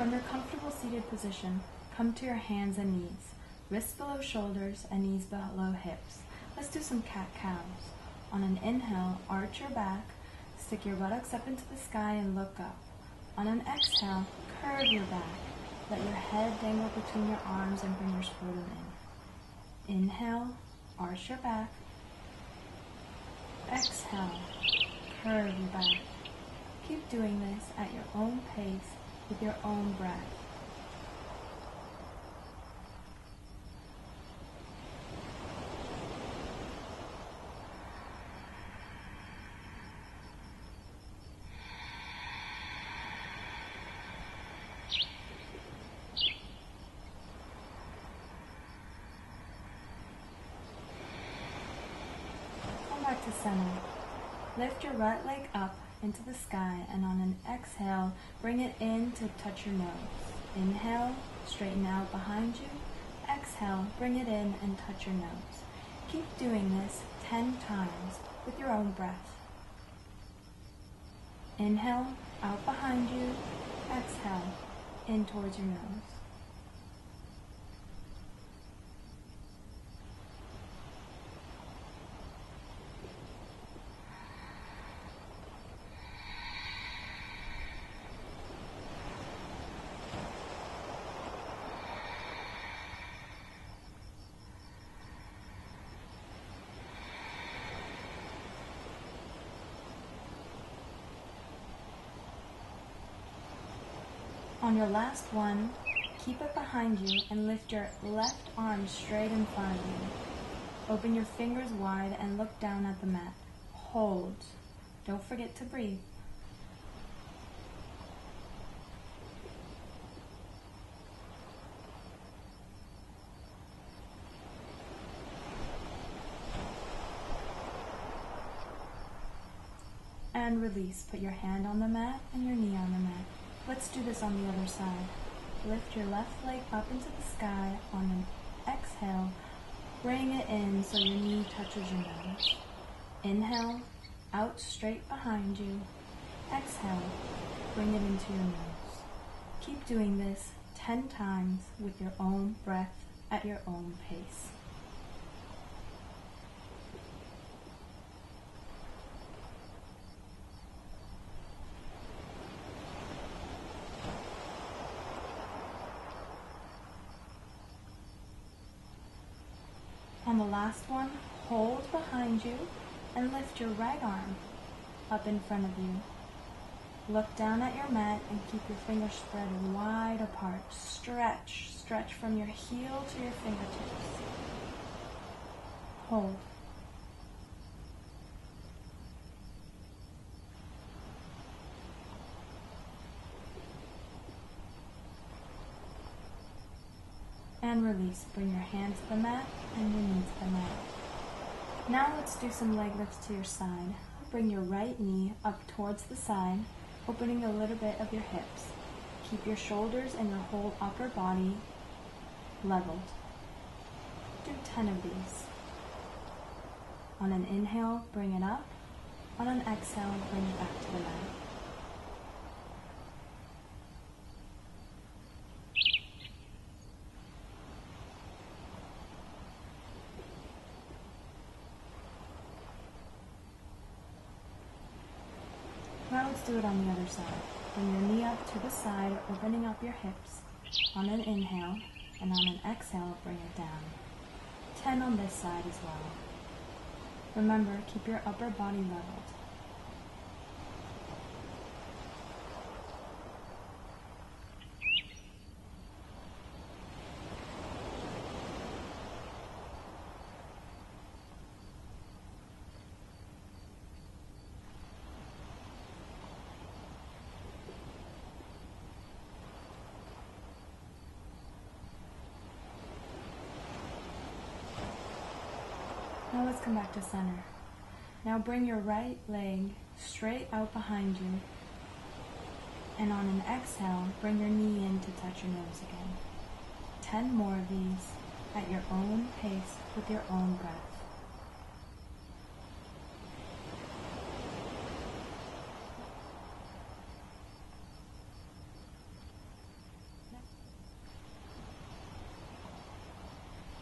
From your comfortable seated position, come to your hands and knees. Wrists below shoulders and knees below hips. Let's do some cat-cows. On an inhale, arch your back, stick your buttocks up into the sky and look up. On an exhale, curve your back. Let your head dangle between your arms and bring your scrotum in. Inhale, arch your back. Exhale, curve your back. Keep doing this at your own pace with your own breath. Back to center. Lift your right leg up into the sky, and on an exhale, bring it in to touch your nose. Inhale, straighten out behind you. Exhale, bring it in and touch your nose. Keep doing this 10 times with your own breath. Inhale, out behind you. Exhale, in towards your nose. On your last one, keep it behind you and lift your left arm straight in front of you. Open your fingers wide and look down at the mat. Hold. Don't forget to breathe. And release. Put your hand on the mat and your knee on the mat. Let's do this on the other side. Lift your left leg up into the sky. On an exhale, bring it in so your knee touches your nose. Inhale, out straight behind you. Exhale, bring it into your nose. Keep doing this 10 times with your own breath at your own pace. On the last one, hold behind you and lift your right arm up in front of you. Look down at your mat and keep your fingers spread wide apart. Stretch. Stretch from your heel to your fingertips. Hold. And release. Bring your hand to the mat and your knee to the mat. Now let's do some leg lifts to your side. Bring your right knee up towards the side, opening a little bit of your hips. Keep your shoulders and your whole upper body leveled. Do 10 of these. On an inhale, bring it up. On an exhale, bring it back to the mat. Now let's do it on the other side. Bring your knee up to the side, opening up your hips on an inhale, and on an exhale, bring it down. 10 on this side as well. Remember, keep your upper body leveled. Now let's come back to center. Now bring your right leg straight out behind you, and on an exhale, bring your knee in to touch your nose again. 10 more of these at your own pace with your own breath.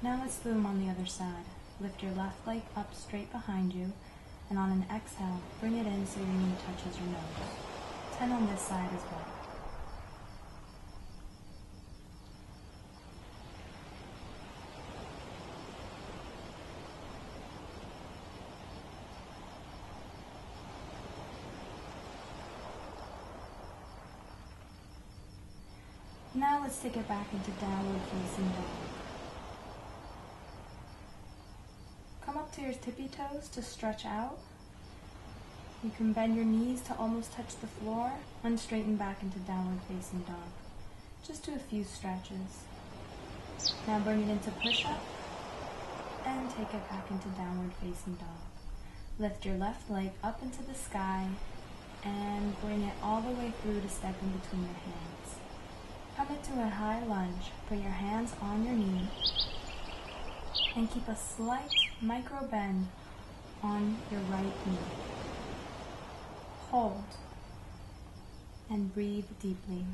Now let's do them on the other side. Lift your left leg up straight behind you, and on an exhale, bring it in so your knee touches your nose. 10 on this side as well. Now let's take it back into downward facing dog. Come up to your tippy toes to stretch out. You can bend your knees to almost touch the floor and straighten back into downward facing dog. Just do a few stretches. Now bring it into push-up and take it back into downward facing dog. Lift your left leg up into the sky and bring it all the way through to step in between your hands. Come into a high lunge. Put your hands on your knee and keep a slight micro bend on your right knee. Hold and breathe deeply.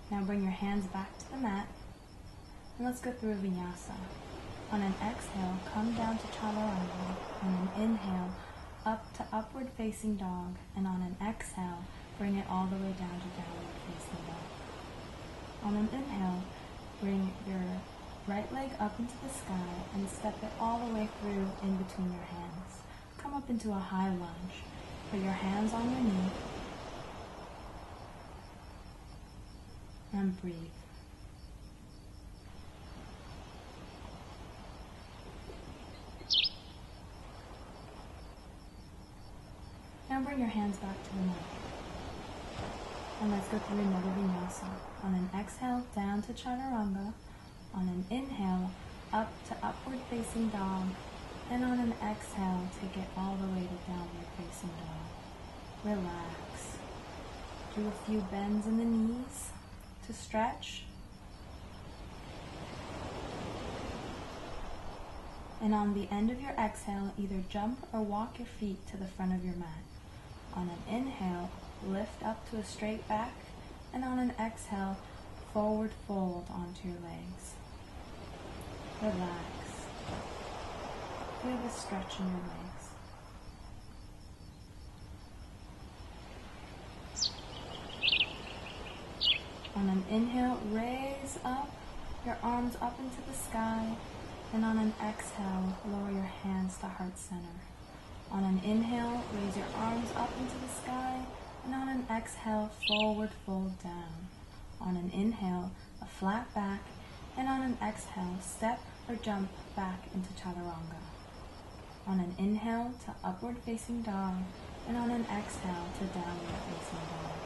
Now bring your hands back to the mat and let's go through a vinyasa. On an exhale, come down to chaturanga. On an inhale, up to upward facing dog, and on an exhale, bring it all the way down to downward facing dog. On an inhale, bring your right leg up into the sky and step it all the way through in between your hands. Come up into a high lunge. Put your hands on your knee and breathe. Now bring your hands back to the mat. And let's go through another vinyasa. On an exhale, down to chaturanga. On an inhale, up to upward facing dog. And on an exhale, take it all the way to downward facing dog. Relax. Do a few bends in the knees to stretch. And on the end of your exhale, either jump or walk your feet to the front of your mat. On an inhale, lift up to a straight back, and on an exhale, forward fold onto your legs. Relax. Feel the stretch in your legs. On an inhale, raise up your arms up into the sky, and on an exhale, lower your hands to heart center. On an inhale, raise your arms up into the sky, and on an exhale, forward fold down. On an inhale, a flat back, and on an exhale, step or jump back into chaturanga. On an inhale to upward facing dog, and on an exhale to downward facing dog.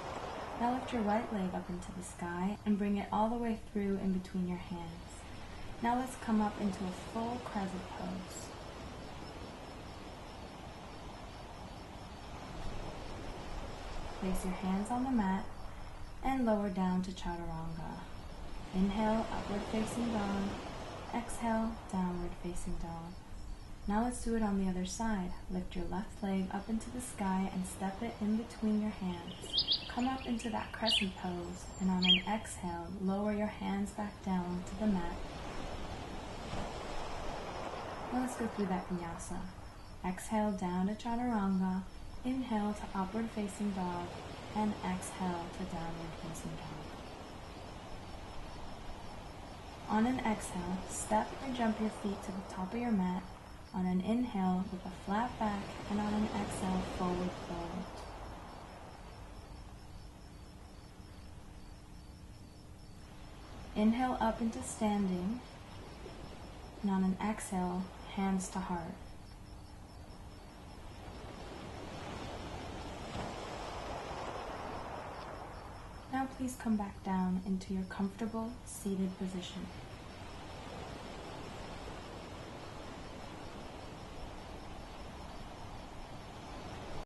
Now lift your right leg up into the sky and bring it all the way through in between your hands. Now let's come up into a full crescent pose. Place your hands on the mat and lower down to chaturanga. Inhale, upward facing dog. Exhale, downward facing dog. Now let's do it on the other side. Lift your left leg up into the sky and step it in between your hands. Come up into that crescent pose, and on an exhale, lower your hands back down to the mat. Now let's go through that vinyasa. Exhale down to chaturanga. Inhale to upward facing dog, and exhale to downward facing dog. On an exhale, step or jump your feet to the top of your mat. On an inhale with a flat back, and on an exhale, forward fold. Inhale up into standing, and on an exhale, hands to heart. Now please come back down into your comfortable seated position.